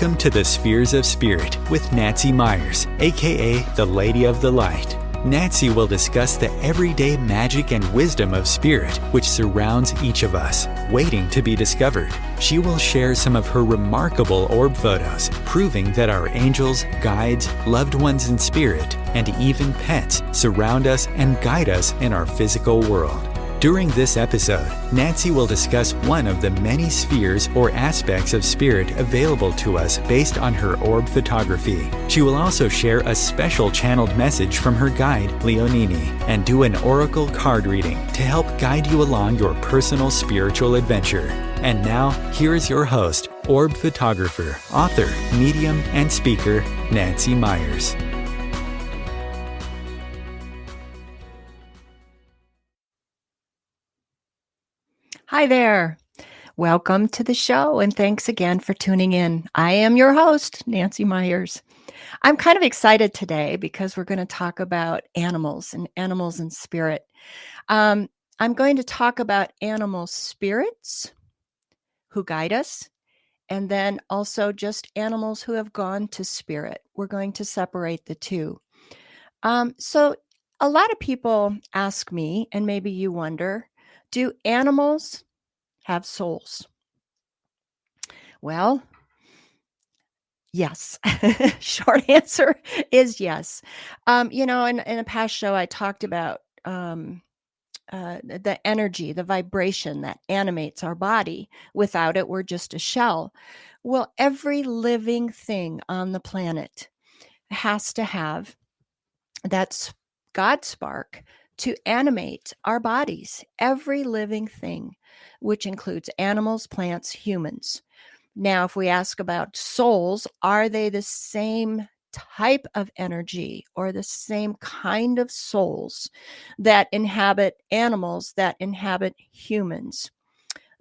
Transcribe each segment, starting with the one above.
Welcome to the Spheres of Spirit with Nancy Myers, aka the Lady of the Light. Nancy will discuss the everyday magic and wisdom of spirit which surrounds each of us, waiting to be discovered. She will share some of her remarkable orb photos, proving that our angels, guides, loved ones in spirit, and even pets surround us and guide us in our physical world. During this episode, Nancy will discuss one of the many spheres or aspects of spirit available to us based on her orb photography. She will also share a special channeled message from her guide, Leonini, and do an oracle card reading to help guide you along your personal spiritual adventure. And now, here is your host, orb photographer, author, medium, and speaker, Nancy Myers. Hi there. Welcome to the show, and thanks again for tuning in. I am your host, Nancy Myers. I'm kind of excited today because we're going to talk about animals and spirit. I'm going to talk about animal spirits who guide us, and then also just animals who have gone to spirit. We're going to separate the two. So a lot of people ask me, and maybe you wonder, do animals have souls? Well, yes. Short answer is yes. In a past show, I talked about the energy, the vibration that animates our body. Without it, we're just a shell. Well, every living thing on the planet has to have that God spark to animate our bodies. Every living thing, which includes animals, plants, humans. Now, if we ask about souls, are they the same type of energy or the same kind of souls that inhabit animals, that inhabit humans?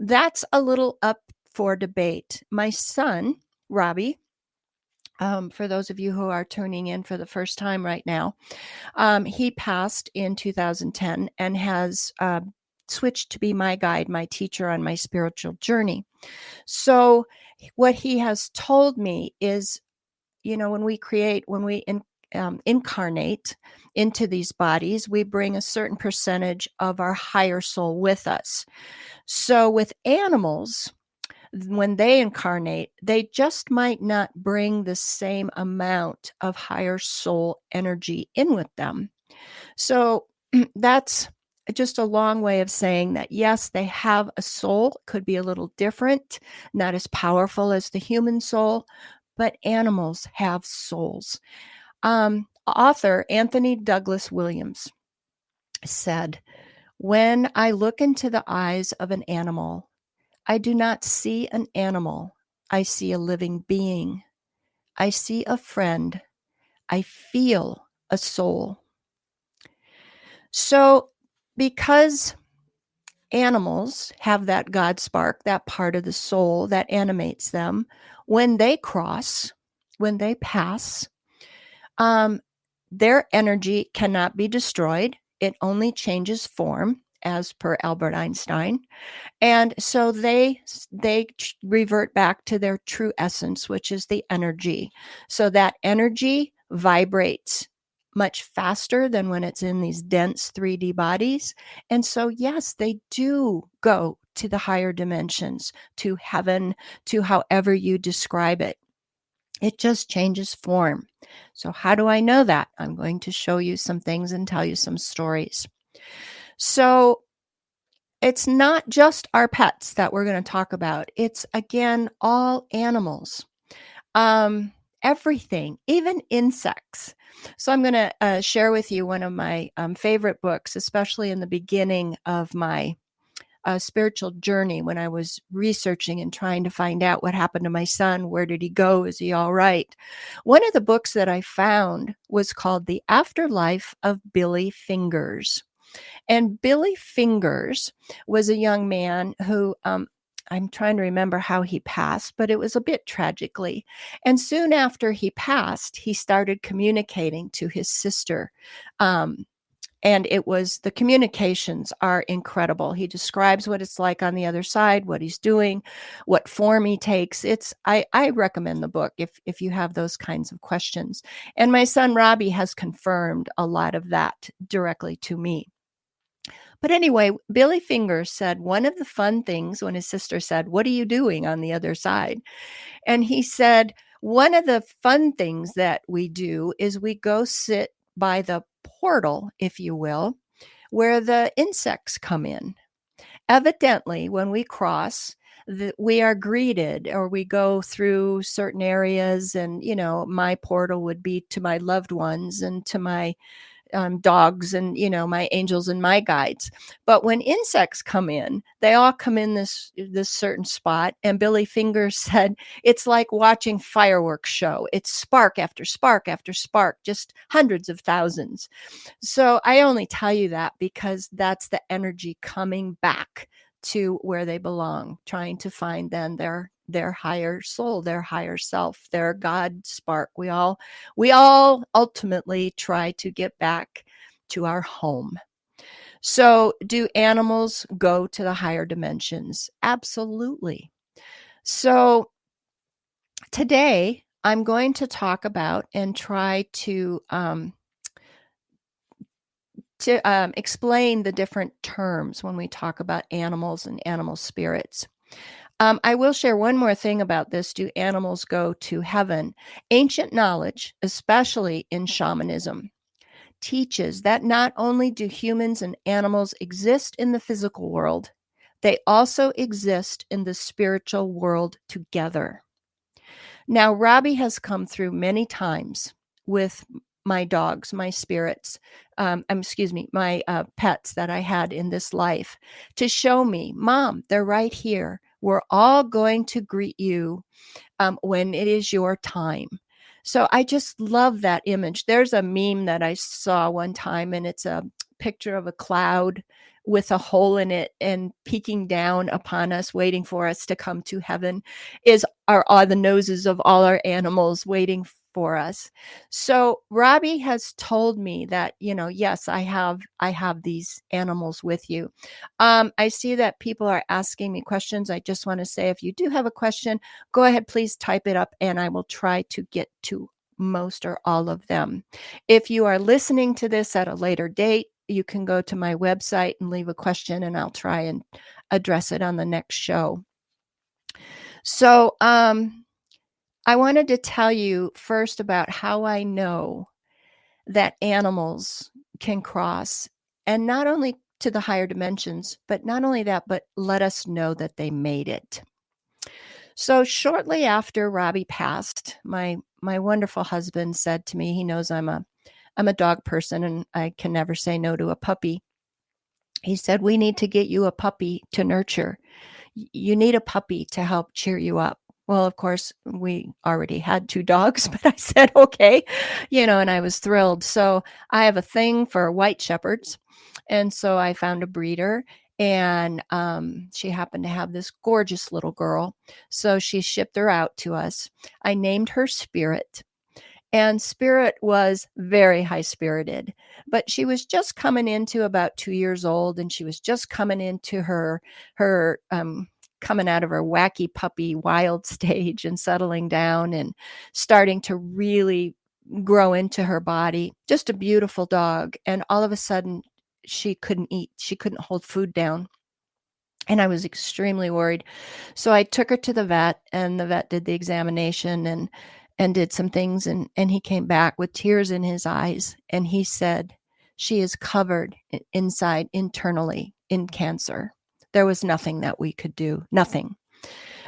That's a little up for debate. My son, Robbie, for those of you who are tuning in for the first time right now, he passed in 2010 and has switched to be my guide, my teacher on my spiritual journey. So what he has told me is, when we incarnate into these bodies, we bring a certain percentage of our higher soul with us. So with animals, when they incarnate, they just might not bring the same amount of higher soul energy in with them. So that's just a long way of saying that, yes, they have a soul, could be a little different, not as powerful as the human soul, but animals have souls. Author Anthony Douglas Williams said, "When I look into the eyes of an animal, I do not see an animal. I see a living being. I see a friend. I feel a soul." So, because animals have that God spark, that part of the soul that animates them, when they pass, their energy cannot be destroyed. It only changes form, as per Albert Einstein. And so they revert back to their true essence, which is the energy. So that energy vibrates much faster than when it's in these dense 3D bodies. And so, yes, they do go to the higher dimensions, to heaven, to however you describe it. It just changes form. So how do I know that? I'm going to show you some things and tell you some stories. So it's not just our pets that we're going to talk about. It's, again, all animals, everything, even insects. So I'm going to share with you one of my favorite books, especially in the beginning of my spiritual journey when I was researching and trying to find out what happened to my son. Where did he go? Is he all right? One of the books that I found was called The Afterlife of Billy Fingers. And Billy Fingers was a young man who, I'm trying to remember how he passed, but it was a bit tragically. And soon after he passed, he started communicating to his sister. And the communications are incredible. He describes what it's like on the other side, what he's doing, what form he takes. I recommend the book if you have those kinds of questions. And my son Robbie has confirmed a lot of that directly to me. But anyway, Billy Finger said one of the fun things when his sister said, "What are you doing on the other side?" And he said, one of the fun things that we do is we go sit by the portal, if you will, where the insects come in. Evidently, when we cross, we are greeted, or we go through certain areas, and my portal would be to my loved ones and to my dogs and my angels and my guides. But when insects come in, they all come in this certain spot, and Billy Fingers said it's like watching fireworks show. It's spark after spark after spark, just hundreds of thousands. So I only tell you that because that's the energy coming back to where they belong, trying to find then their higher soul, their higher self, their God spark. We all ultimately try to get back to our home. So, do animals go to the higher dimensions? Absolutely. So, today I'm going to talk about and try to explain the different terms when we talk about animals and animal spirits. I will share one more thing about this. Do animals go to heaven? Ancient knowledge, especially in shamanism, teaches that not only do humans and animals exist in the physical world, they also exist in the spiritual world together. Now, Robbie has come through many times with my dogs, my spirits, my pets that I had in this life, to show me, Mom, they're right here. We're all going to greet you when it is your time. So I just love that image. There's a meme that I saw one time, and it's a picture of a cloud with a hole in it, and peeking down upon us, waiting for us to come to heaven, are the noses of all our animals waiting for us. So Robbie has told me that, yes, I have these animals with you. I see that people are asking me questions. I just want to say, if you do have a question, go ahead, please type it up, and I will try to get to most or all of them. If you are listening to this at a later date, you can go to my website and leave a question, and I'll try and address it on the next show. So, I wanted to tell you first about how I know that animals can cross, and not only to the higher dimensions, but not only that, but let us know that they made it. So shortly after Robbie passed, my wonderful husband said to me, he knows I'm a dog person and I can never say no to a puppy. He said, "We need to get you a puppy to nurture. You need a puppy to help cheer you up." Well, of course, we already had 2 dogs, but I said, okay, and I was thrilled. So I have a thing for white shepherds. And so I found a breeder, and she happened to have this gorgeous little girl. So she shipped her out to us. I named her Spirit. And Spirit was very high-spirited, but she was just coming into about 2 years old, and she was just coming into her coming out of her wacky puppy wild stage and settling down and starting to really grow into her body. Just a beautiful dog. And all of a sudden, she couldn't eat. She couldn't hold food down. And I was extremely worried. So I took her to the vet, and the vet did the examination and did some things. And he came back with tears in his eyes. And he said, "She is covered inside internally in cancer." There was nothing that we could do, nothing.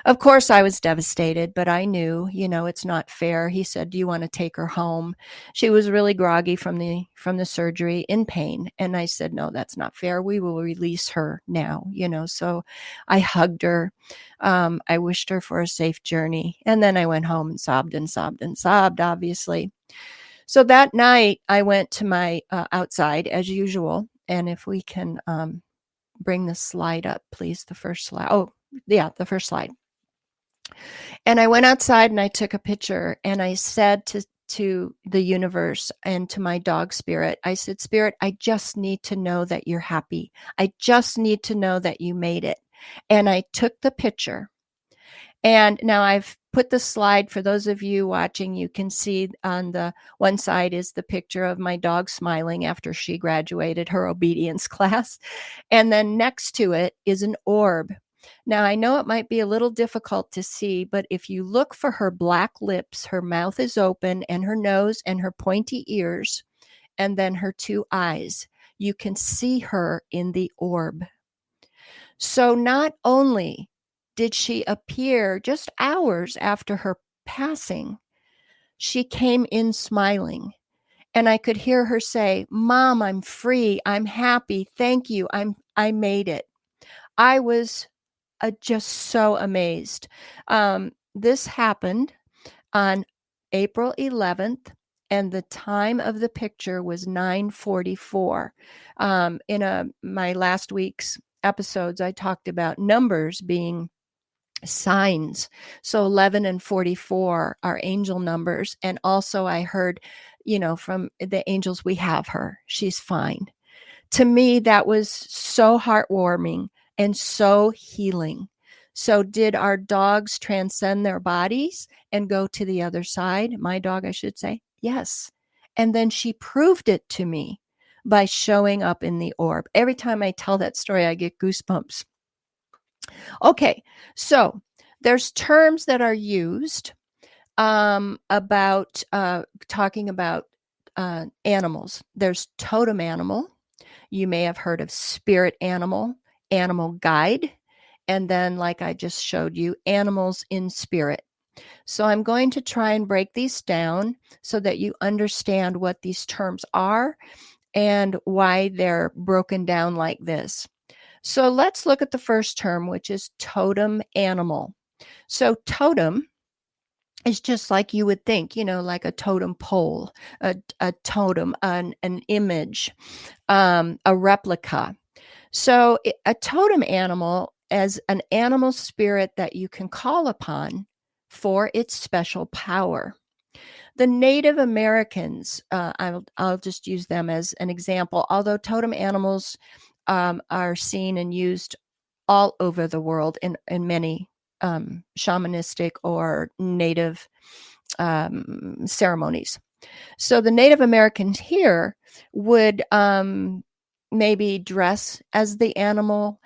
Of course, I was devastated, but I knew, it's not fair. He said, "Do you want to take her home?" She was really groggy from the surgery, in pain. And I said, "No, that's not fair. We will release her now," So I hugged her. I wished her for a safe journey. And then I went home and sobbed and sobbed and sobbed, obviously. So that night I went to my outside as usual. And if we can bring the slide up, please. The first slide. Oh, yeah, the first slide. And I went outside and I took a picture, and I said to the universe and to my dog Spirit. I said, Spirit, I just need to know that you're happy. I just need to know that you made it. And I took the picture. And now I've put the slide for those of you watching. You can see on the one side is the picture of my dog smiling after she graduated her obedience class. And then next to it is an orb. Now, I know it might be a little difficult to see, but if you look for her black lips, her mouth is open, and her nose and her pointy ears, and then her two eyes, you can see her in the orb. So not only did she appear just hours after her passing, she came in smiling. And I could hear her say, Mom, I'm free. I'm happy. Thank you. I made it. I was just so amazed. This happened on April 11th, and the time of the picture was 9:44. In my last week's episodes, I talked about numbers being signs. So 11 and 44 are angel numbers. And also I heard, from the angels, we have her. She's fine. To me, that was so heartwarming and so healing. So did our dogs transcend their bodies and go to the other side? My dog, I should say. Yes. And then she proved it to me by showing up in the orb. Every time I tell that story, I get goosebumps. Okay, so there's terms that are used about talking about animals. There's totem animal. You may have heard of spirit animal, animal guide, and then, like I just showed you, animals in spirit. So I'm going to try and break these down so that you understand what these terms are and why they're broken down like this. So let's look at the first term, which is totem animal. So totem is just like you would think, like a totem pole, a totem, an image, a replica. So a totem animal is an animal spirit that you can call upon for its special power. The Native Americans, I'll just use them as an example, although totem animals are seen and used all over the world in many shamanistic or native ceremonies. So the Native Americans here would maybe dress as the animal,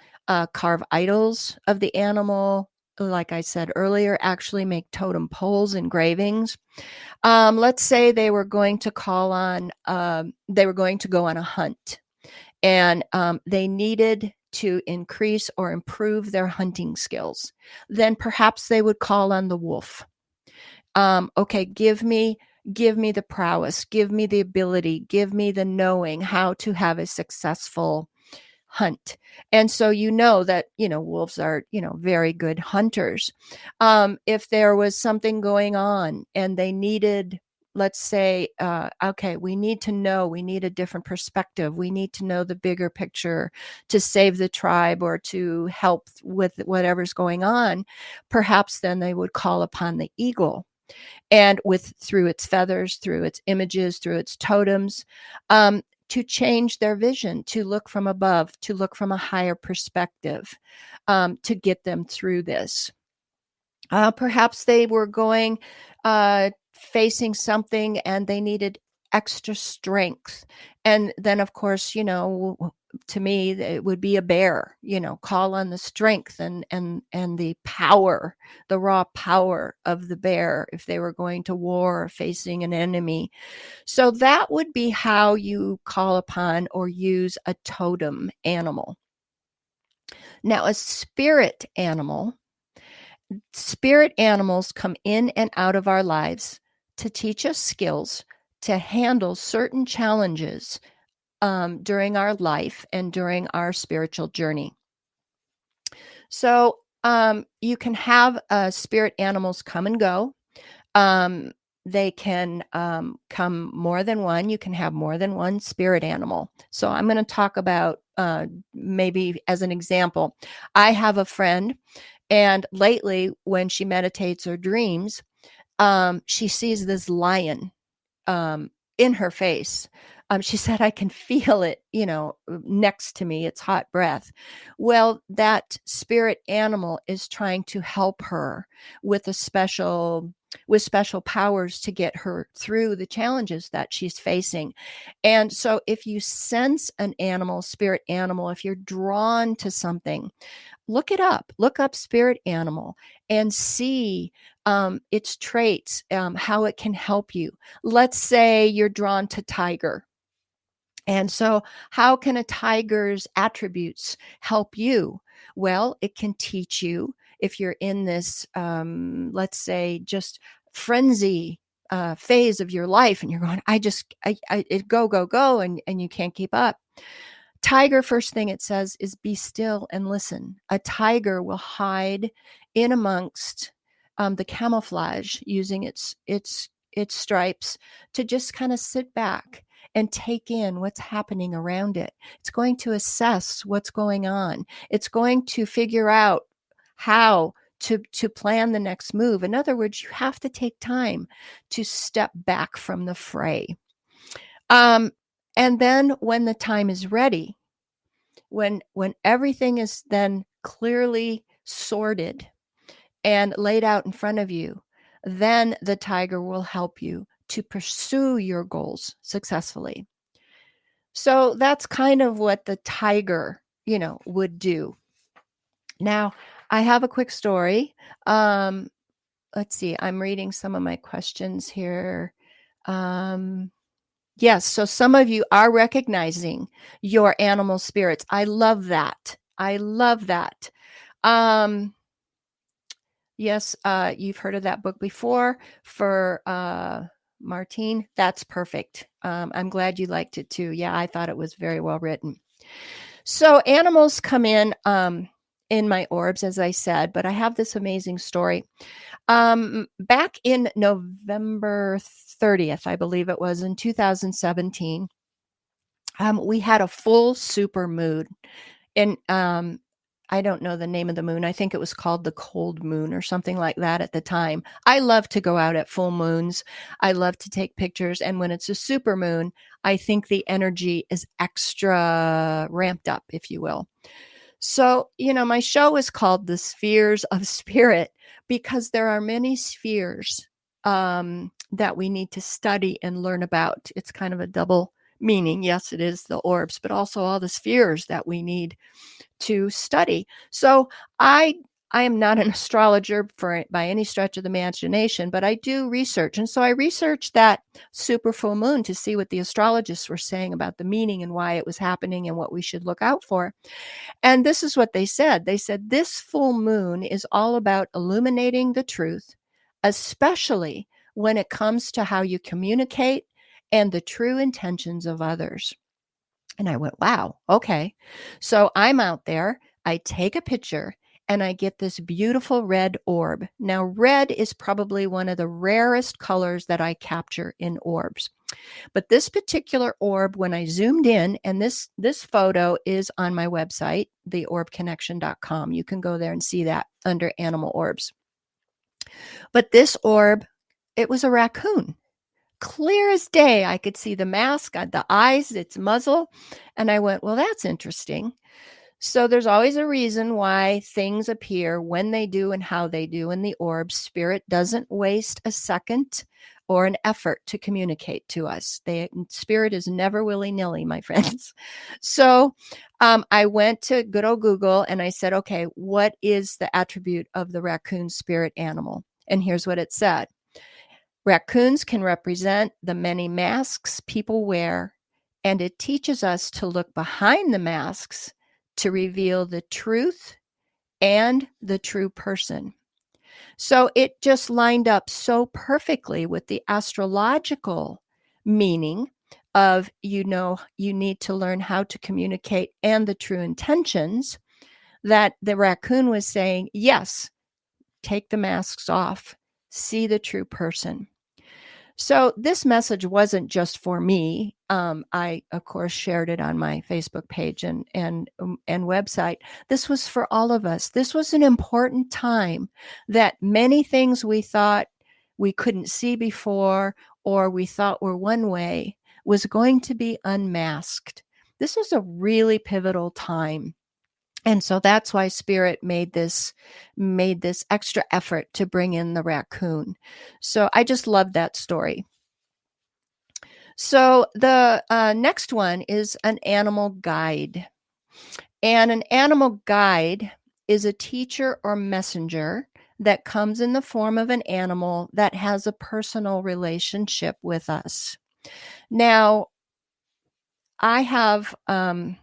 carve idols of the animal. Like I said earlier, actually make totem poles, engravings. Let's say they were going to go on a hunt, and they needed to increase or improve their hunting skills. Then perhaps they would call on the wolf. Okay, give me the prowess, give me the ability, give me the knowing how to have a successful hunt. And so that wolves are very good hunters. If there was something going on and they needed, let's say, okay, we need a different perspective, we need to know the bigger picture to save the tribe or to help with whatever's going on, perhaps then they would call upon the eagle. And through its feathers, through its images, through its totems, to change their vision, to look from above, to look from a higher perspective, to get them through this. Perhaps they were facing something and they needed extra strength. And then, of course, to me, it would be a bear, call on the strength and the power, the raw power of the bear if they were going to war or facing an enemy. So that would be how you call upon or use a totem animal. Now, a spirit animals come in and out of our lives to teach us skills to handle certain challenges during our life and during our spiritual journey. So you can have spirit animals come and go. They can come more than one. You can have more than one spirit animal. So I'm going to talk about maybe as an example. I have a friend, and lately when she meditates or dreams, she sees this lion in her face. She said, I can feel it, next to me. It's hot breath. Well, that spirit animal is trying to help her with with special powers to get her through the challenges that she's facing. And so if you sense an animal, spirit animal, if you're drawn to something, look it up. Look up spirit animal and see its traits, how it can help you. Let's say you're drawn to tiger. And so, how can a tiger's attributes help you? Well, it can teach you if you're in this, let's say, just frenzy phase of your life, and you're going, it go, and you can't keep up. Tiger, first thing it says is be still and listen. A tiger will hide in amongst the camouflage using its stripes to just kind of sit back and take in what's happening around it. It's going to assess what's going on. It's going to figure out how to plan the next move. In other words, you have to take time to step back from the fray. And then when the time is ready, when everything is then clearly sorted and laid out in front of you, then the tiger will help you to pursue your goals successfully. So that's kind of what the tiger, would do. Now, I have a quick story. Let's see. I'm reading some of my questions here. Yes, so some of you are recognizing your animal spirits. I love that. I love that. Yes, you've heard of that book before for Martine. That's perfect. I'm glad you liked it too. Yeah, I thought it was very well written. So animals come in my orbs, as I said, but I have this amazing story. Back in November 30th, I believe it was, in 2017, we had a full super moon. And I don't know the name of the moon. I think it was called the cold moon or something like that at the time. I love to go out at full moons. I love to take pictures. And when it's a super moon, I think the energy is extra ramped up, if you will. So, my show is called The Spheres of Spirit because there are many spheres that we need to study and learn about. It's kind of a double meaning. Yes, it is the orbs, but also all the spheres that we need to study. So I am not an astrologer by any stretch of the imagination, but I do research. And so I researched that super full moon to see what the astrologists were saying about the meaning and why it was happening and what we should look out for. And this is what they said. They said this full moon is all about illuminating the truth, especially when it comes to how you communicate and the true intentions of others. And I went, wow, okay. So I'm out there, I take a picture, and I get this beautiful red orb. Now, red is probably one of the rarest colors that I capture in orbs. But this particular orb, when I zoomed in, and this photo is on my website, theorbconnection.com. You can go there and see that under animal orbs. But this orb, it was a raccoon. Clear as day. I could see the mask, the eyes, its muzzle. And I went, well, that's interesting. So there's always a reason why things appear when they do and how they do in the orb. Spirit doesn't waste a second or an effort to communicate to us. Spirit is never willy-nilly, my friends. So I went to good old Google and I said, okay, what is the attribute of the raccoon spirit animal? And here's what it said. Raccoons can represent the many masks people wear, and it teaches us to look behind the masks to reveal the truth and the true person. So it just lined up so perfectly with the astrological meaning of, you need to learn how to communicate and the true intentions, that the raccoon was saying, yes, take the masks off, see the true person. So this message wasn't just for me. I, of course, shared it on my Facebook page and website. This was for all of us. This was an important time that many things we thought we couldn't see before or we thought were one way was going to be unmasked. This was a really pivotal time. And so that's why Spirit made this extra effort to bring in the raccoon. So I just love that story. So the next one is an animal guide. And an animal guide is a teacher or messenger that comes in the form of an animal that has a personal relationship with us. Now, I have a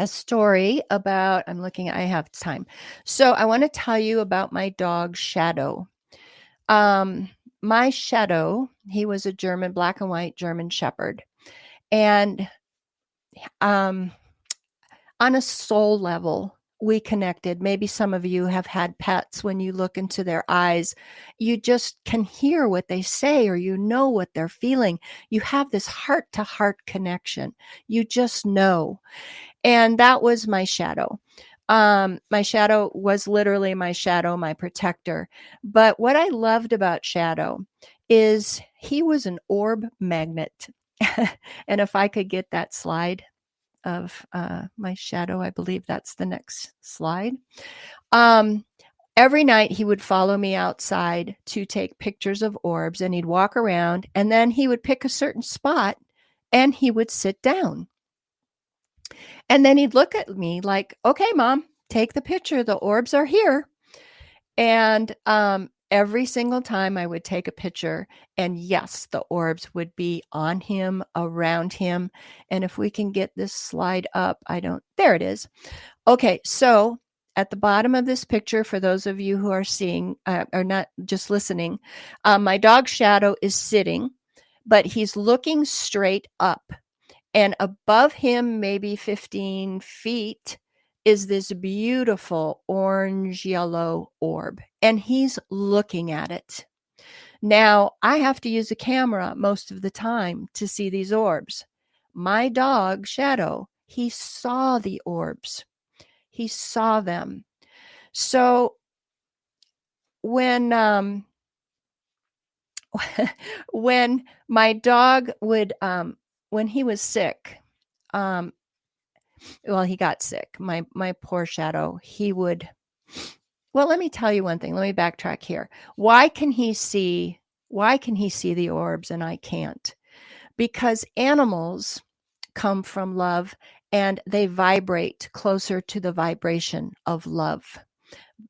story about, I have time. So I want to tell you about my dog, Shadow. My Shadow, he was a German, black and white German Shepherd. And on a soul level, we connected. Maybe some of you have had pets. When you look into their eyes, you just can hear what they say, or you know what they're feeling. You have this heart to heart connection. You just know. And that was my Shadow. My Shadow was literally my shadow, my protector. But what I loved about Shadow is he was an orb magnet. And if I could get that slide of my Shadow, I believe that's the next slide. Every night he would follow me outside to take pictures of orbs, and he'd walk around, and then he would pick a certain spot and he would sit down. And then he'd look at me like, okay, Mom, take the picture. The orbs are here. And every single time I would take a picture, and yes, the orbs would be on him, around him. And if we can get this slide up, there it is. Okay, so at the bottom of this picture, for those of you who are seeing, or not just listening, my dog Shadow is sitting, but he's looking straight up. And above him, maybe 15 feet, is this beautiful orange yellow orb. And he's looking at it. Now, I have to use a camera most of the time to see these orbs. My dog, Shadow, he saw the orbs. He saw them. So when when my dog would when he was sick, he got sick. My poor Shadow, he would. Well, let me tell you one thing. Let me backtrack here. Why can he see the orbs and I can't? Because animals come from love, and they vibrate closer to the vibration of love.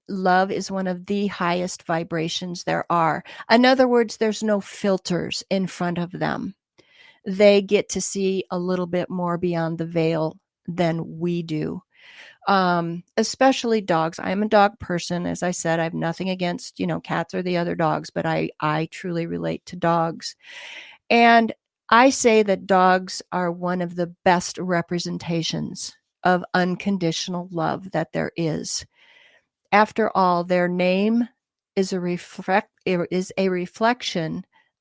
Love is one of the highest vibrations there are. In other words, there's no filters in front of them. They get to see a little bit more beyond the veil than we do. Especially dogs. I'm a dog person. As I said, I have nothing against, cats or the other dogs, but I truly relate to dogs. And I say that dogs are one of the best representations of unconditional love that there is. After all, their name is a reflection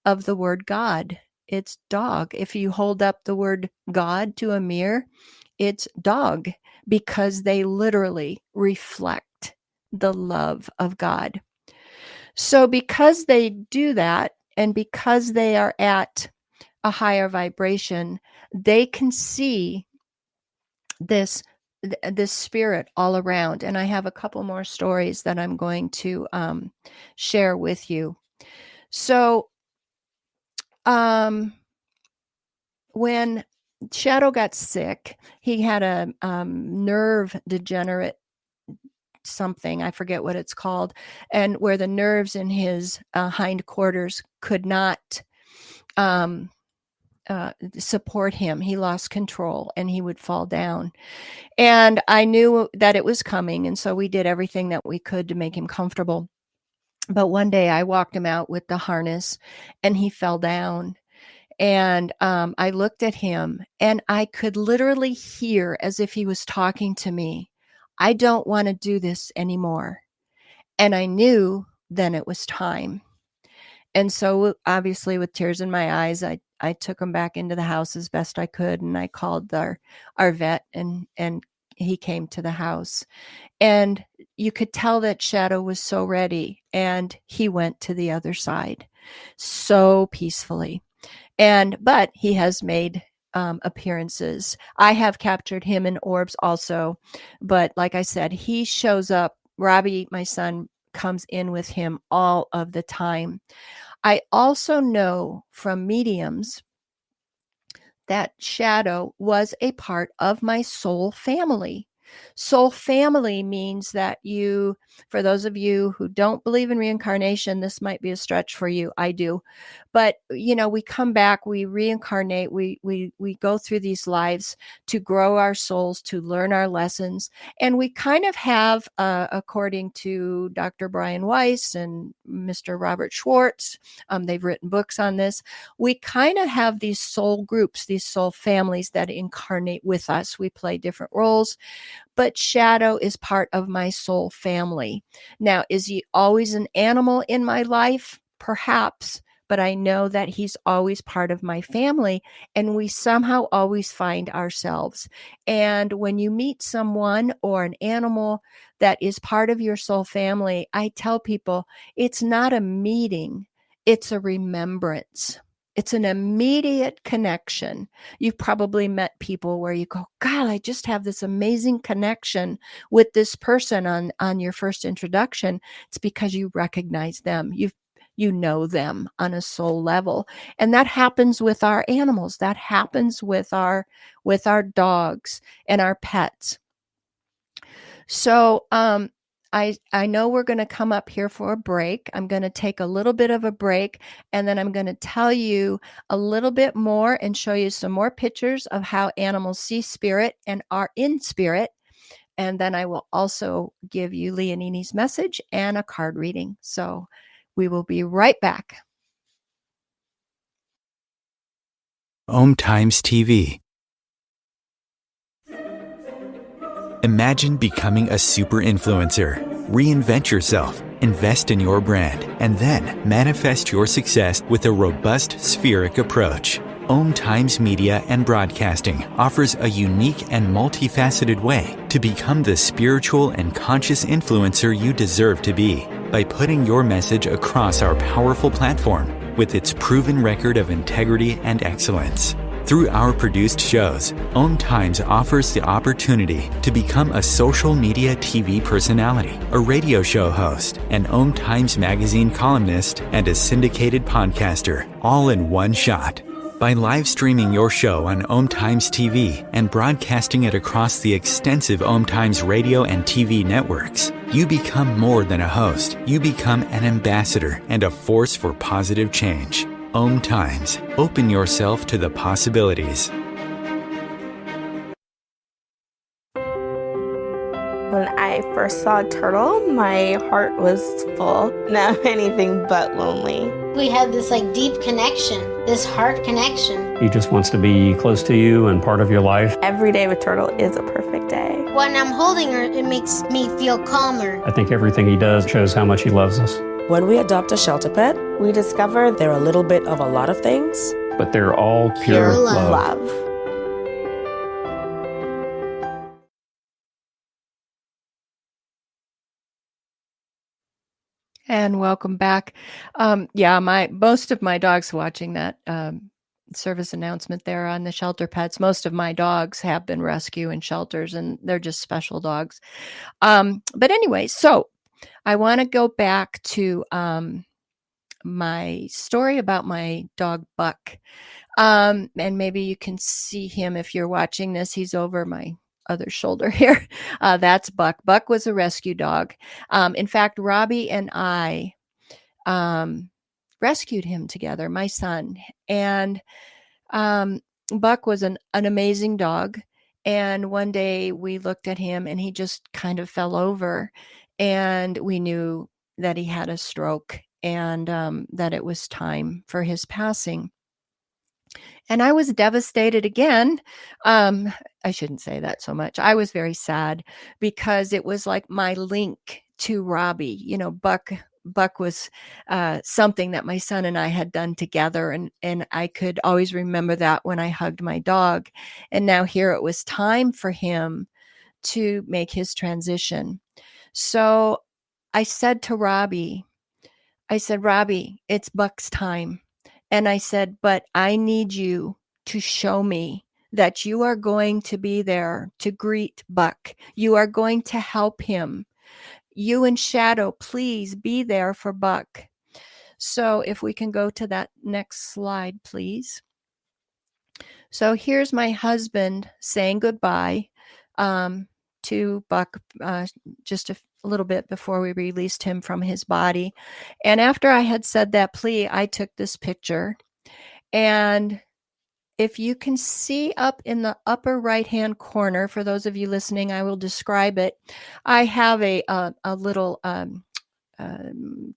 of the word God. It's dog. If you hold up the word God to a mirror, it's dog, because they literally reflect the love of God. So because they do that, and because they are at a higher vibration, they can see this spirit all around. And I have a couple more stories that I'm going to share with you. So when Shadow got sick, he had a nerve degenerate something, I forget what it's called, and where the nerves in his hindquarters could not support him. He lost control and he would fall down. And I knew that it was coming, and so we did everything that we could to make him comfortable. But one day I walked him out with the harness and he fell down. And I looked at him and I could literally hear, as if he was talking to me, I don't want to do this anymore. And I knew then it was time. And so obviously with tears in my eyes, I took him back into the house as best I could. And I called our vet, and he came to the house. And you could tell that Shadow was so ready, and he went to the other side. so peacefully. But he has made appearances. I have captured him in Orbs also, but like I said, he shows up. Robbie, my son, comes in with him all of the time. I also know from mediums that Shadow was a part of my soul family. Soul family means that you, for those of you who don't believe in reincarnation, this might be a stretch for you. I do. But we come back, we reincarnate, we go through these lives to grow our souls, to learn our lessons. And we kind of have, according to Dr. Brian Weiss and Mr. Robert Schwartz, they've written books on this. We kind of have these soul groups, these soul families that incarnate with us. We play different roles, but Shadow is part of my soul family. Now, is he always an animal in my life? Perhaps, but I know that he's always part of my family, and we somehow always find ourselves. And when you meet someone or an animal that is part of your soul family, I tell people it's not a meeting, it's a remembrance. It's an immediate connection. You've probably met people where you go, God, I just have this amazing connection with this person on your first introduction. It's because you recognize them. You know them on a soul level. And that happens with our animals. That happens with our dogs and our pets. So I know we're going to come up here for a break. I'm going to take a little bit of a break, and then I'm going to tell you a little bit more and show you some more pictures of how animals see spirit and are in spirit. And then I will also give you Leonini's message and a card reading. So we will be right back. OMTimes TV. Imagine becoming a super influencer. Reinvent yourself, invest in your brand, and then manifest your success with a robust spheric approach. OMTimes Media and Broadcasting offers a unique and multifaceted way to become the spiritual and conscious influencer you deserve to be by putting your message across our powerful platform with its proven record of integrity and excellence. Through our produced shows, OMTimes offers the opportunity to become a social media TV personality, a radio show host, an OMTimes magazine columnist, and a syndicated podcaster, all in one shot. By live streaming your show on OMTimes TV and broadcasting it across the extensive OMTimes radio and TV networks, you become more than a host. You become an ambassador and a force for positive change. OMTimes. Open yourself to the possibilities. When I first saw a turtle, my heart was full. Now I'm anything but lonely. We have this deep connection, this heart connection. He just wants to be close to you and part of your life. Every day with Turtle is a perfect day. When I'm holding her, it makes me feel calmer. I think everything he does shows how much he loves us. When we adopt a shelter pet, We discover they're a little bit of a lot of things. But they're all pure Pure love. love. And welcome back. Most of my dogs watching that service announcement there on the shelter pets. Most of my dogs have been rescue in shelters, and they're just special dogs. But anyway, so I want to go back to my story about my dog Buck. And maybe you can see him if you're watching this. He's over my other shoulder here. That's Buck. Buck was a rescue dog. In fact, Robbie and I rescued him together, my son. And Buck was an amazing dog. And one day we looked at him and he just kind of fell over. And we knew that he had a stroke and that it was time for his passing. And I was devastated again. I shouldn't say that so much. I was very sad because it was like my link to Robbie. Buck was something that my son and I had done together. And I could always remember that when I hugged my dog. And now here it was time for him to make his transition. So I said to Robbie, I said, Robbie, it's Buck's time. And I said, but I need you to show me that you are going to be there to greet Buck. You are going to help him. You and Shadow, please be there for Buck. So if we can go to that next slide, please. So here's my husband saying goodbye to Buck just a little bit before we released him from his body. And after I had said that plea, I took this picture. And if you can see up in the upper right-hand corner, for those of you listening, I will describe it. I have a little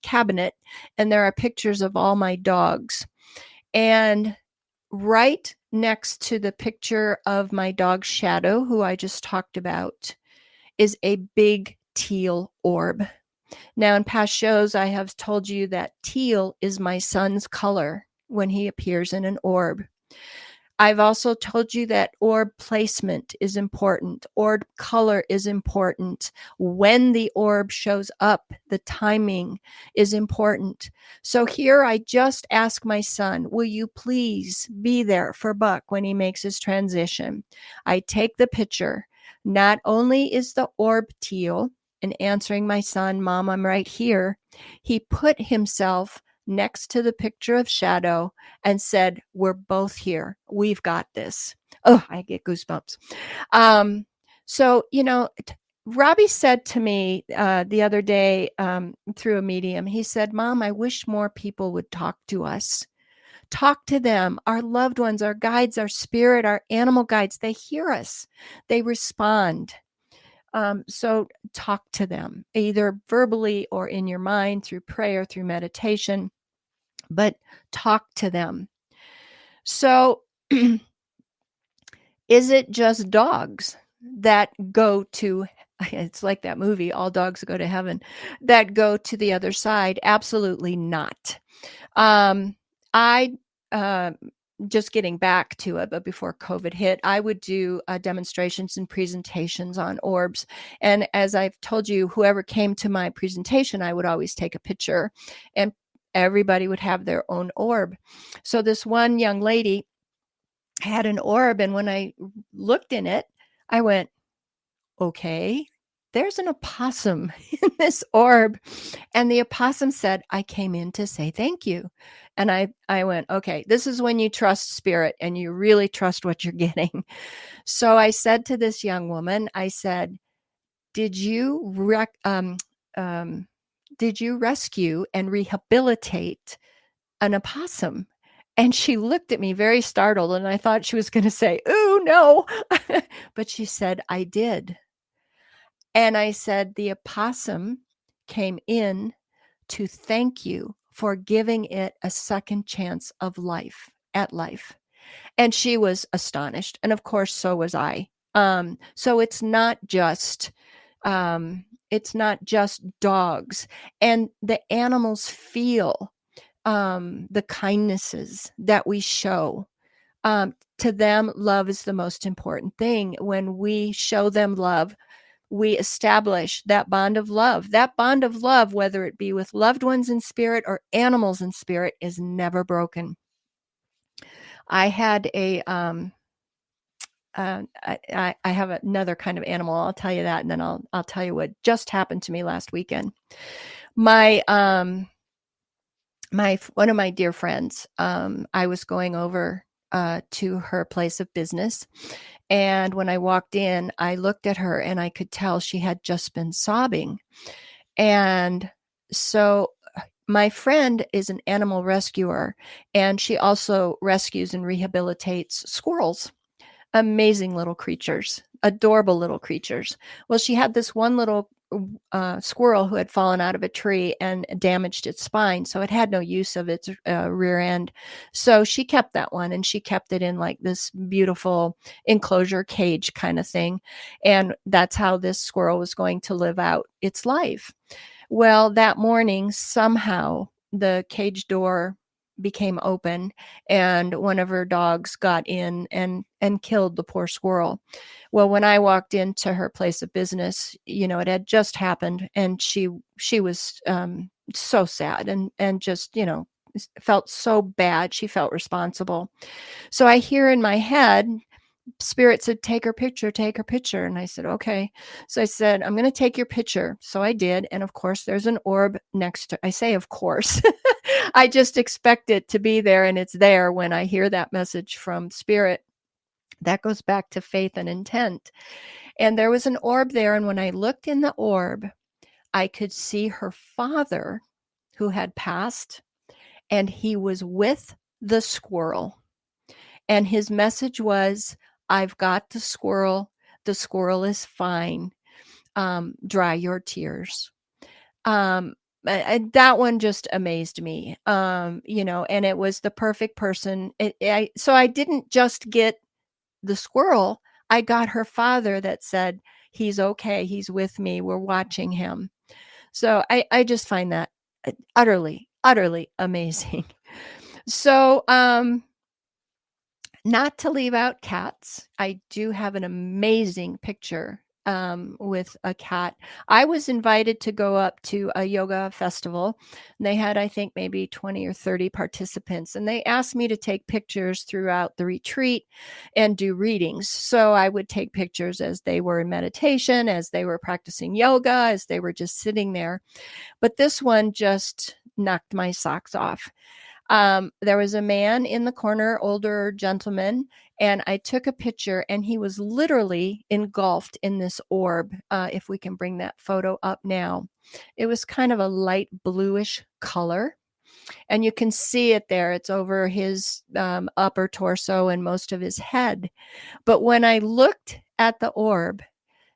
cabinet, and there are pictures of all my dogs. And right next to the picture of my dog Shadow, who I just talked about, is a big teal orb. Now, in past shows, I have told you that teal is my son's color when he appears in an orb. I've also told you that orb placement is important. Orb color is important. When the orb shows up, the timing is important. So here I just ask my son, will you please be there for Buck when he makes his transition? I take the picture. Not only is the orb teal, and answering my son, Mom, I'm right here, he put himself next to the picture of Shadow and said, we're both here. We've got this. Oh, I get goosebumps. So, Robbie said to me the other day through a medium, he said, Mom, I wish more people would talk to us. Talk to them, our loved ones, our guides, our spirit, our animal guides. They hear us. They respond. So talk to them, either verbally or in your mind, through prayer, through meditation, but talk to them. So is it just dogs that go to, it's like that movie, All Dogs Go to Heaven, that go to the other side? Absolutely not. Just getting back to it, but before COVID hit, I would do demonstrations and presentations on orbs. And as I've told you, whoever came to my presentation, I would always take a picture, and everybody would have their own orb. So this one young lady had an orb, and when I looked in it, I went, okay, there's an opossum in this orb. And the opossum said, I came in to say thank you. And I went, okay, this is when you trust spirit and you really trust what you're getting. So I said to this young woman, I said, did you rescue and rehabilitate an opossum? And she looked at me very startled, and I thought she was going to say, "Ooh, no." But she said, I did. And I said, the opossum came in to thank you for giving it a second chance of life at life. And she was astonished. And of course, so was I. So it's not just dogs, and the animals feel the kindnesses that we show. To them, love is the most important thing. When we show them love, we establish that bond of love. That bond of love, whether it be with loved ones in spirit or animals in spirit, is never broken. I had I have another kind of animal. I'll tell you that, and then I'll tell you what just happened to me last weekend. My one of my dear friends, I was going over to her place of business. And when I walked in, I looked at her and I could tell she had just been sobbing. And so my friend is an animal rescuer, and she also rescues and rehabilitates squirrels. Amazing little creatures, adorable little creatures. Well, she had this one little squirrel who had fallen out of a tree and damaged its spine, so it had no use of its rear end. So she kept that one, and she kept it in like this beautiful enclosure cage kind of thing, and that's how this squirrel was going to live out its life. Well, that morning, somehow the cage door became open, and one of her dogs got in and killed the poor squirrel. Well, when I walked into her place of business, it had just happened, and she was so sad and just, felt so bad. She felt responsible. So I hear in my head, Spirit said, take her picture, take her picture. And I said, okay. So I said, I'm going to take your picture. So I did. And of course, there's an orb next to, I say, of course, I just expect it to be there, and it's there when I hear that message from Spirit. That goes back to faith and intent. And there was an orb there. And when I looked in the orb, I could see her father who had passed, and he was with the squirrel. And his message was, I've got the squirrel. The squirrel is fine. Dry your tears. That one just amazed me, and it was the perfect person. So I didn't just get the squirrel. I got her father that said, he's okay. He's with me. We're watching him. So I just find that utterly, utterly amazing. So, not to leave out cats, I do have an amazing picture with a cat. I was invited to go up to a yoga festival. And they had, I think, maybe 20 or 30 participants. And they asked me to take pictures throughout the retreat and do readings. So I would take pictures as they were in meditation, as they were practicing yoga, as they were just sitting there. But this one just knocked my socks off. There was a man in the corner, older gentleman, and I took a picture, and he was literally engulfed in this orb. If we can bring that photo up now. It was kind of a light bluish color, and you can see it there. It's over his upper torso and most of his head. But when I looked at the orb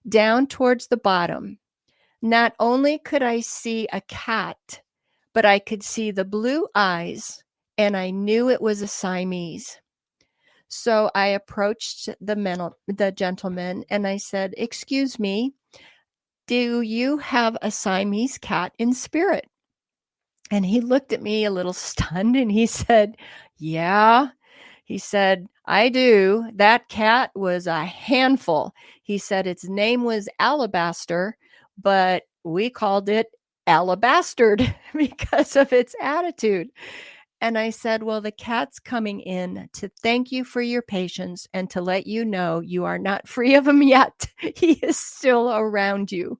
down towards the bottom, not only could I see a cat, but I could see the blue eyes, and I knew it was a Siamese. So I approached the gentleman, and I said, excuse me, do you have a Siamese cat in spirit? And he looked at me a little stunned, and he said, yeah. He said, I do. That cat was a handful. He said its name was Alabaster, but we called it Alabastard because of its attitude. And I said, well, the cat's coming in to thank you for your patience and to let you know you are not free of him yet. He is still around you.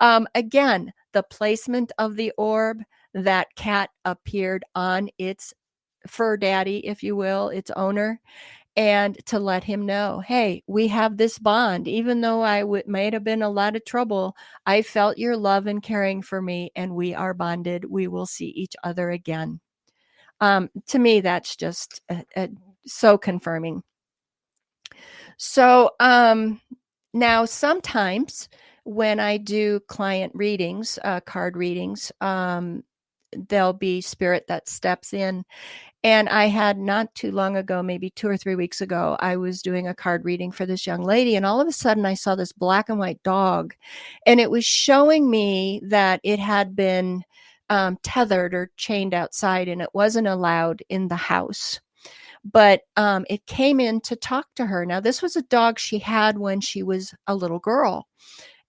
Again, the placement of the orb, that cat appeared on its fur daddy, if you will, its owner, and to let him know, hey, we have this bond. Even though I might have been a lot of trouble, I felt your love and caring for me, and we are bonded. We will see each other again. To me, that's just so confirming. So now sometimes when I do client readings, card readings, there'll be spirit that steps in. And I had not too long ago, maybe 2 or 3 weeks ago, I was doing a card reading for this young lady. And all of a sudden I saw this black and white dog, and it was showing me that it had been tethered or chained outside, and it wasn't allowed in the house. But it came in to talk to her. Now, this was a dog she had when she was a little girl.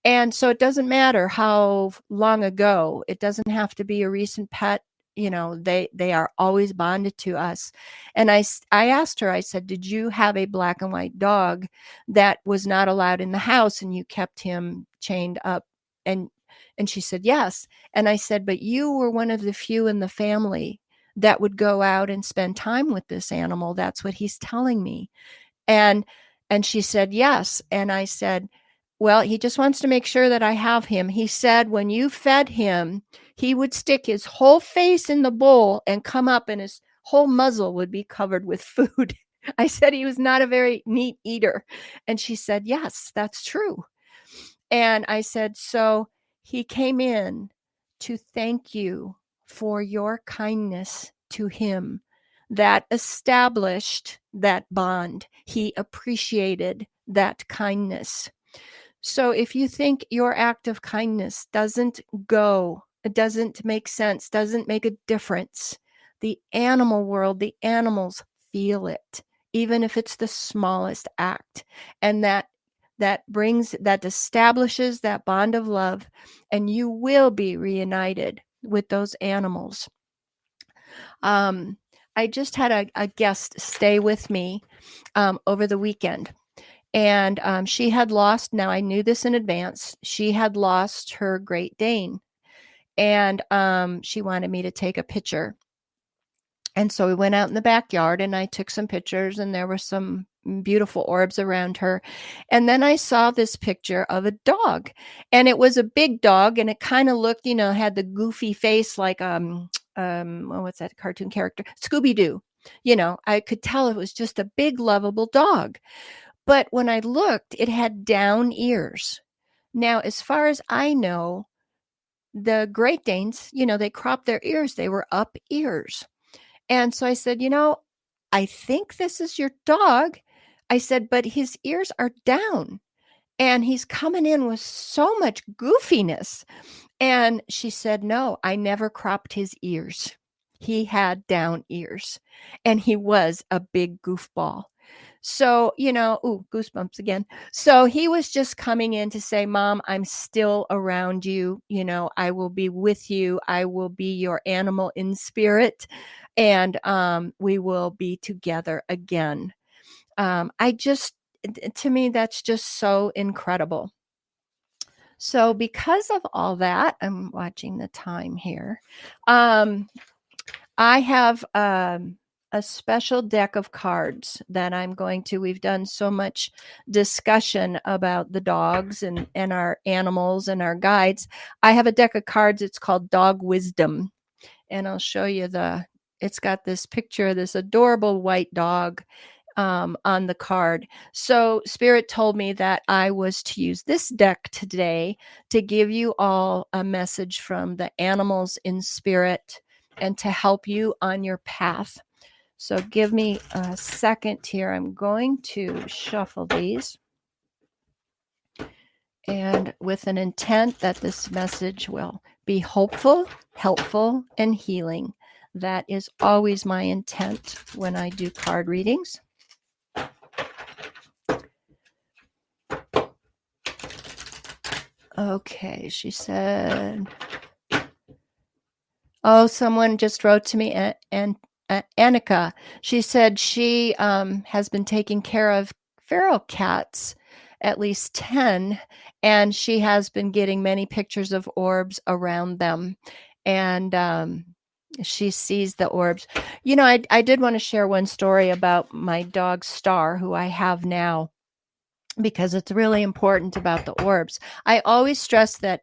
And so it doesn't matter how long ago. It doesn't have to be a recent pet. They are always bonded to us. And I asked her, I said, did you have a black and white dog that was not allowed in the house and you kept him chained up? And she said, yes. And I said, but you were one of the few in the family that would go out and spend time with this animal. That's what he's telling me. And she said, yes. And I said, well, he just wants to make sure that I have him. He said when you fed him, he would stick his whole face in the bowl and come up, and his whole muzzle would be covered with food. I said he was not a very neat eater. And she said, yes, that's true. And I said, so he came in to thank you for your kindness to him. That established that bond. He appreciated that kindness. So if you think your act of kindness doesn't make sense, doesn't make a difference, the animal world, the animals feel it, even if it's the smallest act. And that establishes that bond of love, and you will be reunited with those animals. I just had a guest stay with me over the weekend. And she had lost, now I knew this in advance, she had lost her Great Dane. And she wanted me to take a picture. And so we went out in the backyard and I took some pictures, and there were some beautiful orbs around her. And then I saw this picture of a dog, and it was a big dog, and it kind of looked, had the goofy face like what's that cartoon character? Scooby-Doo. I could tell it was just a big, lovable dog. But when I looked, it had down ears. Now, as far as I know, the Great Danes, they cropped their ears. They were up ears. And so I said, I think this is your dog. I said, but his ears are down and he's coming in with so much goofiness. And she said, no, I never cropped his ears. He had down ears and he was a big goofball. So, goosebumps again. So he was just coming in to say, Mom, I'm still around you. I will be with you. I will be your animal in spirit. And we will be together again. To me, that's just so incredible. So because of all that, I'm watching the time here. I have a special deck of cards that we've done so much discussion about the dogs and our animals and our guides. I have a deck of cards. It's called Dog Wisdom. And I'll show you it's got this picture of this adorable white dog on the card. So Spirit told me that I was to use this deck today to give you all a message from the animals in spirit and to help you on your path. So give me a second here. I'm going to shuffle these. And with an intent that this message will be hopeful, helpful, and healing. That is always my intent when I do card readings. Okay, she said, someone just wrote to me, and Annika. She said she has been taking care of feral cats, at least 10, and she has been getting many pictures of orbs around them. And she sees the orbs. I did want to share one story about my dog Star, who I have now, because it's really important about the orbs. I always stress that,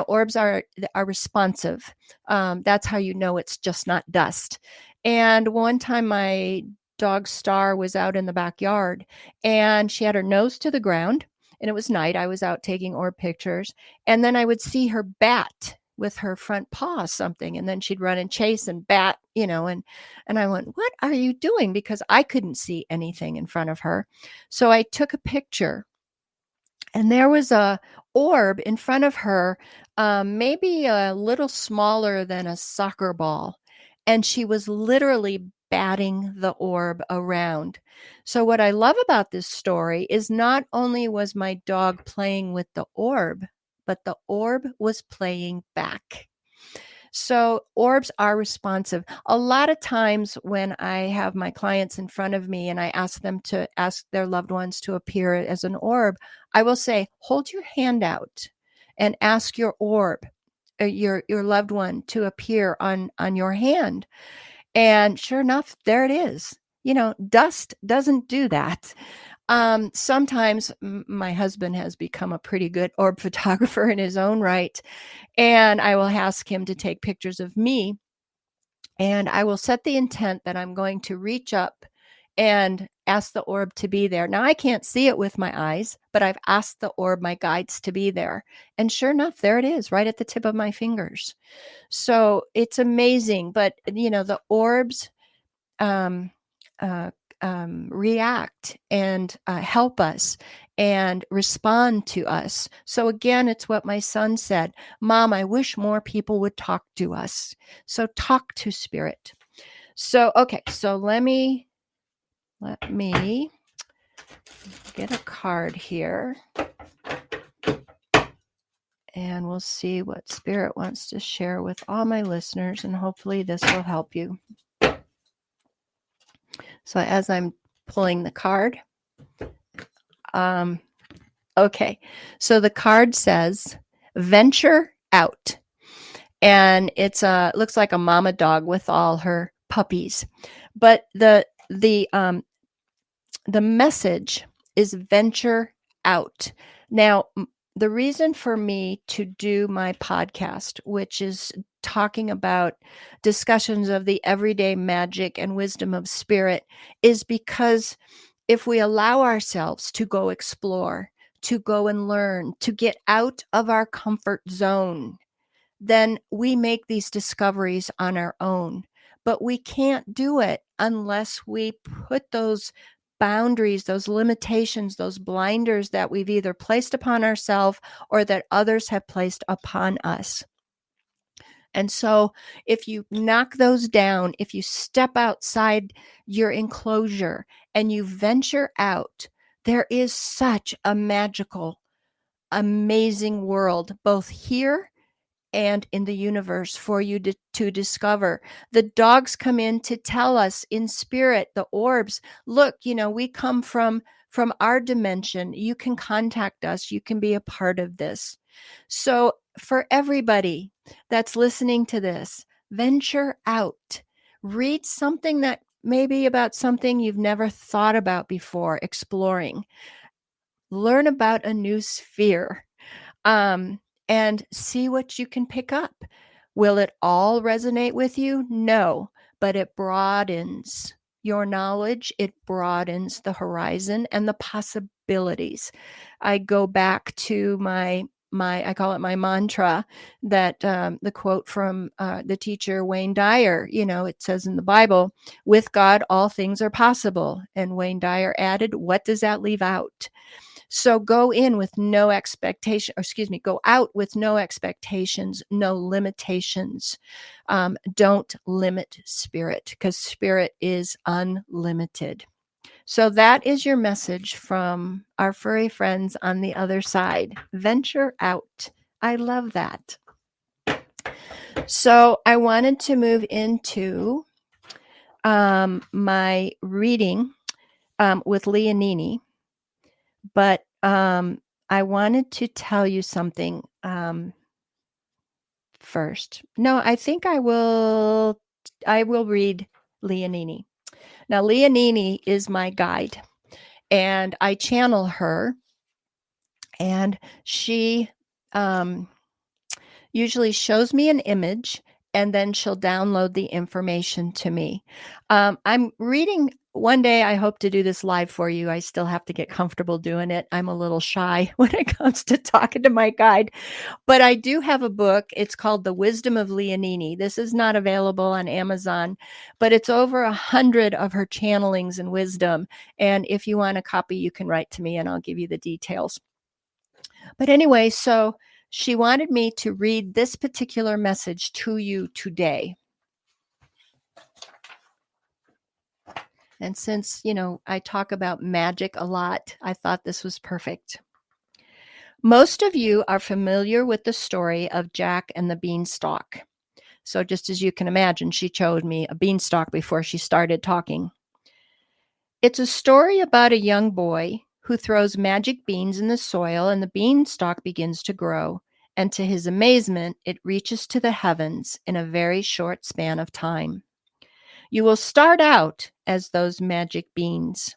orbs are responsive. That's how you know it's just not dust. And one time my dog Star was out in the backyard and she had her nose to the ground, and it was night. I was out taking orb pictures, and then I would see her bat with her front paw something, and then she'd run and chase and bat, and I went, what are you doing? Because I couldn't see anything in front of her. So I took a picture, and there was a orb in front of her, maybe a little smaller than a soccer ball, and she was literally batting the orb around. So what I love about this story is not only was my dog playing with the orb, but the orb was playing back. So orbs are responsive. A lot of times when I have my clients in front of me and I ask them to ask their loved ones to appear as an orb, I will say, hold your hand out and ask your orb, your loved one, to appear on your hand. And sure enough, there it is. Dust doesn't do that. Sometimes my husband has become a pretty good orb photographer in his own right, and I will ask him to take pictures of me, and I will set the intent that I'm going to reach up and ask the orb to be there. Now, I can't see it with my eyes, but I've asked the orb, my guides, to be there. And sure enough, there it is, right at the tip of my fingers. So it's amazing. But, the orbs react and help us and respond to us. So again, it's what my son said, Mom, I wish more people would talk to us. So talk to spirit. So, okay, so let me get a card here. And we'll see what Spirit wants to share with all my listeners, and hopefully this will help you. So as I'm pulling the card, okay, so the card says, venture out. And it's looks like a mama dog with all her puppies. But the message is venture out. Now, the reason for me to do my podcast, which is talking about discussions of the everyday magic and wisdom of spirit, is because if we allow ourselves to go explore, to go and learn, to get out of our comfort zone, then we make these discoveries on our own. But we can't do it unless we put those boundaries, those limitations, those blinders that we've either placed upon ourselves or that others have placed upon us. And so if you knock those down, if you step outside your enclosure and you venture out, there is such a magical, amazing world, both here and in the universe, for you to discover. The dogs come in to tell us in spirit, the orbs, look, we come from our dimension. You can contact us. You can be a part of this. So for everybody that's listening to this, venture out. Read something that maybe about something you've never thought about before, exploring. Learn about a new sphere. And see what you can pick up. Will it all resonate with you? No, but it broadens your knowledge. It broadens the horizon and the possibilities. I go back to my I call it my mantra, that the quote from the teacher Wayne Dyer, it says in the Bible, with God, all things are possible. And Wayne Dyer added, what does that leave out? So go in with no expectation, go out with no expectations, no limitations. Don't limit spirit, because spirit is unlimited. So that is your message from our furry friends on the other side. Venture out. I love that. So I wanted to move into my reading with Leonini. But I wanted to tell you something first. No, I think I will read Leonini. Now, Leonini is my guide, and I channel her, and she usually shows me an image, and then she'll download the information to me. I'm reading. One day, I hope to do this live for you. I still have to get comfortable doing it. I'm a little shy when it comes to talking to my guide. But I do have a book. It's called The Wisdom of Leonini. This is not available on Amazon, but it's over 100 of her channelings and wisdom. And if you want a copy, you can write to me and I'll give you the details. But anyway, so she wanted me to read this particular message to you today. And since, I talk about magic a lot, I thought this was perfect. Most of you are familiar with the story of Jack and the Beanstalk. So just as you can imagine, she showed me a beanstalk before she started talking. It's a story about a young boy who throws magic beans in the soil, and the beanstalk begins to grow. And to his amazement, it reaches to the heavens in a very short span of time. You will start out as those magic beans.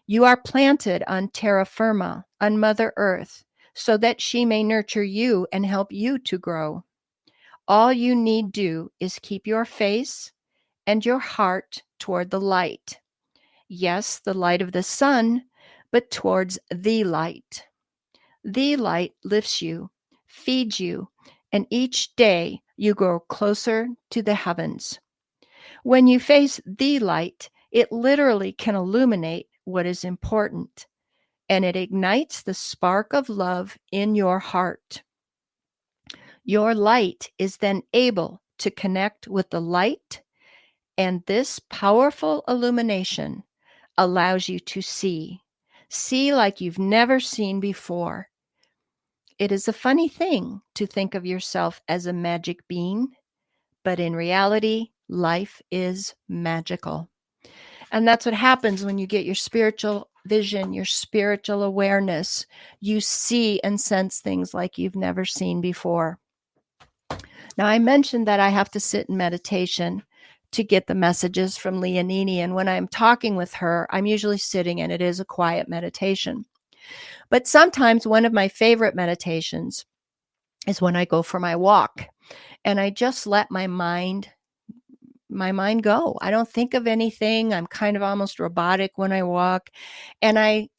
You are planted on terra firma, on Mother Earth, so that she may nurture you and help you to grow. All you need do is keep your face and your heart toward the light. Yes, the light of the sun, but towards the light. The light lifts you, feeds you, and each day you grow closer to the heavens. When you face the light, it literally can illuminate what is important, and it ignites the spark of love in your heart. Your light is then able to connect with the light, and this powerful illumination allows you to see like you've never seen before. It is a funny thing to think of yourself as a magic bean, but in reality, life is magical. And that's what happens when you get your spiritual vision, your spiritual awareness. You see and sense things like you've never seen before. Now, I mentioned that I have to sit in meditation to get the messages from Leonini. And when I'm talking with her, I'm usually sitting, and it is a quiet meditation. But sometimes one of my favorite meditations is when I go for my walk and I just let my mind go. I don't think of anything. I'm kind of almost robotic when I walk, and I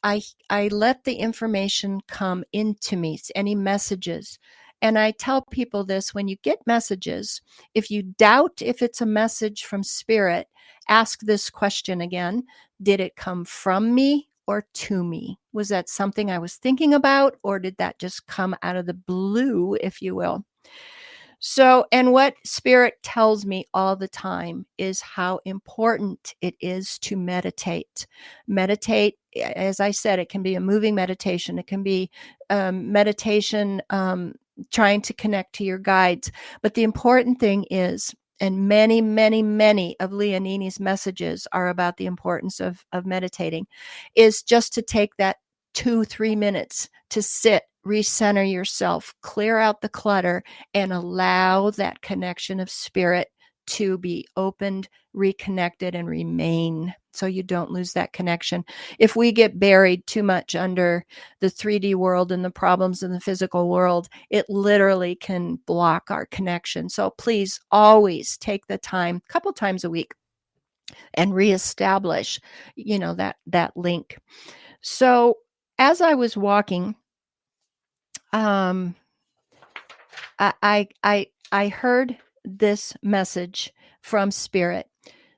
let the information come into me, any messages. And I tell people this: when you get messages, if you doubt if it's a message from spirit, ask this question again: did it come from me or to me? Was that something I was thinking about, or did that just come out of the blue, if you will? So, and what spirit tells me all the time is how important it is to meditate. Meditate, as I said, it can be a moving meditation. It can be meditation trying to connect to your guides. But the important thing is, and many, many, many of Leonini's messages are about the importance of meditating, is just to take that 2-3 minutes to sit, recenter yourself, clear out the clutter, and allow that connection of spirit to be opened, reconnected, and remain, so you don't lose that connection. If we get buried too much under the 3D world and the problems in the physical world, it literally can block our connection. So please always take the time, a couple times a week, and reestablish, that link. So as I was walking, I heard this message from spirit.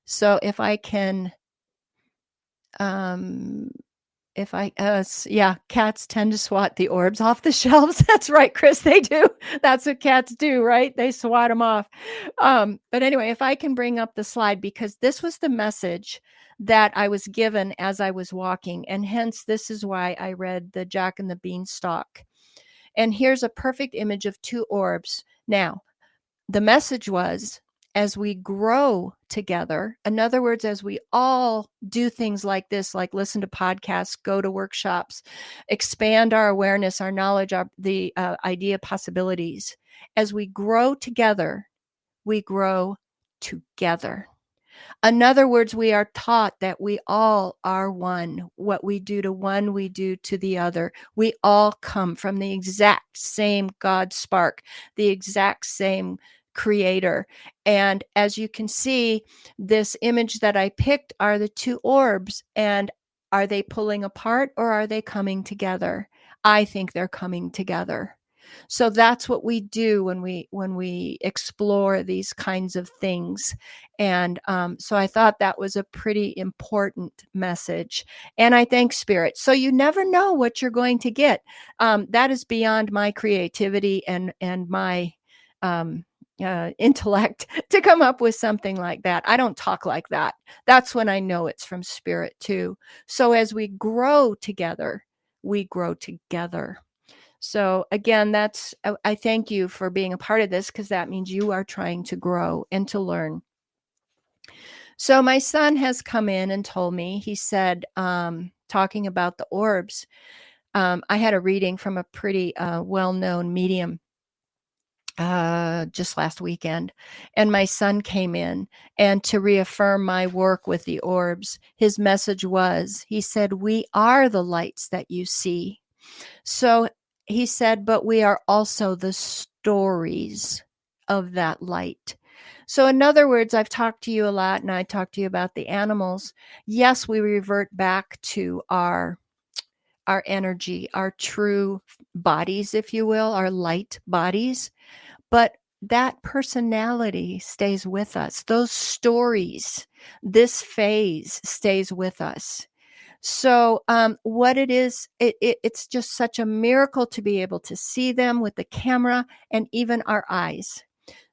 So if I can, cats tend to swat the orbs off the shelves. That's right, Chris, they do. That's what cats do, right? They swat them off. But anyway, if I can bring up the slide, because this was the message that I was given as I was walking. And hence, this is why I read the Jack and the Beanstalk. And here's a perfect image of 2 orbs. Now, the message was, as we grow together, in other words, as we all do things like this, like listen to podcasts, go to workshops, expand our awareness, our knowledge, the idea possibilities, as we grow together, we grow together. In other words, we are taught that we all are one. What we do to one, we do to the other. We all come from the exact same God spark, the exact same creator. And as you can see, this image that I picked are the 2 orbs. And are they pulling apart or are they coming together? I think they're coming together. So that's what we do when we explore these kinds of things. And so I thought that was a pretty important message. And I thank Spirit. So you never know what you're going to get. That is beyond my creativity and my intellect to come up with something like that. I don't talk like that. That's when I know it's from Spirit too. So as we grow together, we grow together. So again, I thank you for being a part of this, because that means you are trying to grow and to learn. So my son has come in and told me, he said, talking about the orbs, I had a reading from a pretty well-known medium just last weekend, and my son came in, and to reaffirm my work with the orbs, his message was, he said, we are the lights that you see. So he said, but we are also the stories of that light. So in other words, I've talked to you a lot, and I talked to you about the animals. Yes, we revert back to our energy, our true bodies, if you will, our light bodies. But that personality stays with us. Those stories, this phase stays with us. So what it is, it's just such a miracle to be able to see them with the camera and even our eyes.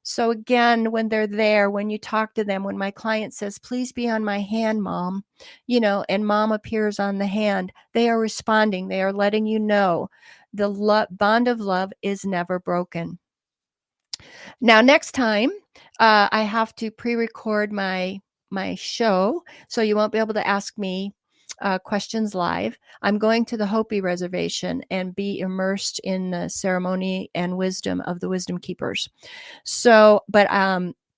So again, when they're there, when you talk to them, when my client says, please be on my hand, Mom, and Mom appears on the hand, they are responding. They are letting you know The bond of love is never broken. Now, next time, I have to pre-record my show, so you won't be able to ask me questions live. I'm going to the Hopi Reservation and be immersed in the ceremony and wisdom of the Wisdom Keepers. So, but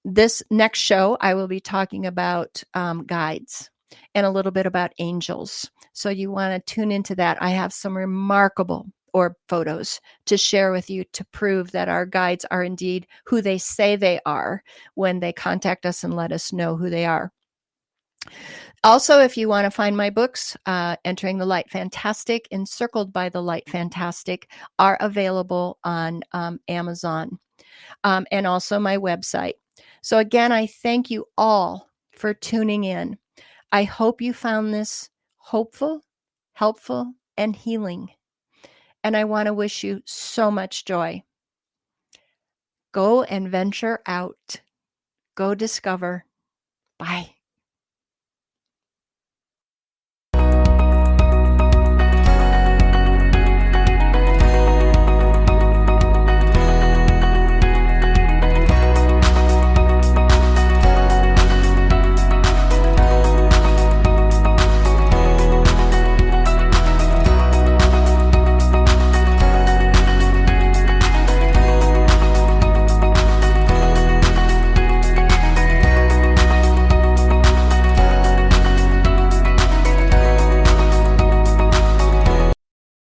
this next show, I will be talking about guides and a little bit about angels. So you want to tune into that. I have some remarkable orb photos to share with you to prove that our guides are indeed who they say they are when they contact us and let us know who they are. Also, if you want to find my books, Entering the Light Fantastic, Encircled by the Light Fantastic, are available on Amazon, and also my website. So again, I thank you all for tuning in. I hope you found this hopeful, helpful, and healing. And I want to wish you so much joy. Go and venture out. Go discover. Bye.